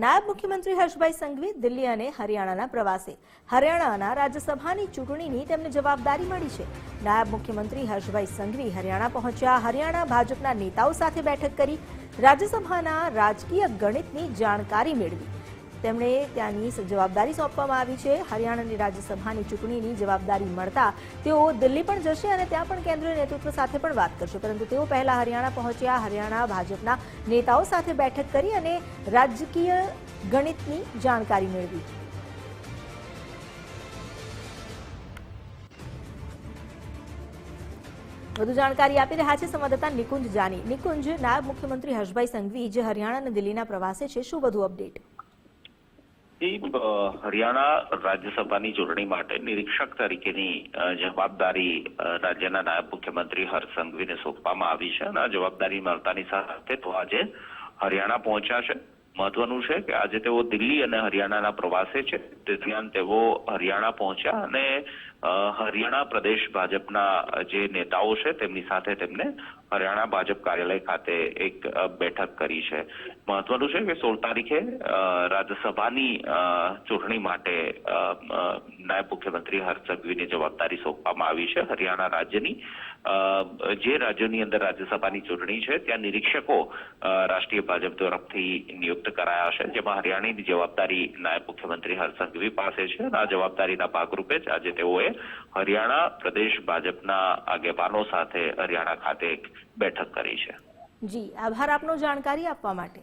નાયબ મુખ્યમંત્રી હર્ષભાઈ સંઘવી દિલ્હી અને હરિયાણાના પ્રવાસે. હરિયાણાના રાજ્યસભાની ચૂંટણીની તેમને જવાબદારી મળી છે. નાયબ મુખ્યમંત્રી હર્ષભાઈ સંઘવી હરિયાણા પહોંચ્યા. હરિયાણા ભાજપના નેતાઓ સાથે બેઠક કરી. રાજ્યસભાના રાજકીય ગણિતની જાણકારી મેળવી. તેમણે ત્યાંની જવાબદારી સોંપવામાં આવી છે. હરિયાણાની રાજ્યસભાની ચૂંટણીની જવાબદારી મળતા તેઓ દિલ્હી પણ જશે અને ત્યાં પણ કેન્દ્રીય નેતૃત્વ સાથે પણ વાત કરશે. પરંતુ તેઓ પહેલા હરિયાણા પહોંચ્યા. હરિયાણા ભાજપના નેતાઓ સાથે બેઠક કરી અને રાજકીય ગણિતની જાણકારી મેળવી. વધુ જાણકારી આપી રહ્યા છે સંવાદદાતા નિકુંજ જાની. નિકુંજ, નાયબ મુખ્યમંત્રી હર્ષભાઈ સંઘવી જે હરિયાણા અને દિલ્હીના પ્રવાસે છે, શું વધુ અપડેટ? હરિયાણા રાજ્યસભાની ચૂંટણી માટે નિરીક્ષક તરીકેની જવાબદારી રાજ્યના નાયબ મુખ્યમંત્રી હર્ષ સંઘવીને સોંપવામાં આવી છે અને આ જવાબદારી મળતાની સાથે તો આજે હરિયાણા પહોંચ્યા છે. મહત્વનું છે કે આજે તેઓ દિલ્હી અને હરિયાણાના પ્રવાસે છે. તે દરમિયાન તેઓ હરિયાણા પહોંચ્યા અને હરિયાણા પ્રદેશ ભાજપના જે નેતાઓ છે તેમની સાથે તેમને હરિયાણા ભાજપ કાર્યાલય ખાતે એક બેઠક કરી છે. મહત્વનું છે કે 16 તારીખે રાજ્યસભાની ચૂંટણી માટે નાયબ મુખ્યમંત્રી હર્ષ સંઘવીની જવાબદારી સોંપવામાં આવી છે. હરિયાણા રાજ્યની જે રાજ્યોની અંદર રાજ્યસભાની ચૂંટણી છે ત્યાં નિરીક્ષકો રાષ્ટ્રીય ભાજપ તરફથી નિયુક્ત કરાયા છે, જેમાં હરિયાણાની જવાબદારી નાયબ મુખ્યમંત્રી હર્ષ સંઘવી પાસે છે. આ જવાબદારીના ભાગરૂપે જ આજે તેઓએ હરિયાણા પ્રદેશ ભાજપના આગેવાનો સાથે હરિયાણા ખાતે એક બેઠક કરી છે. જી, આભાર આપનો જાણકારી આપવા માટે.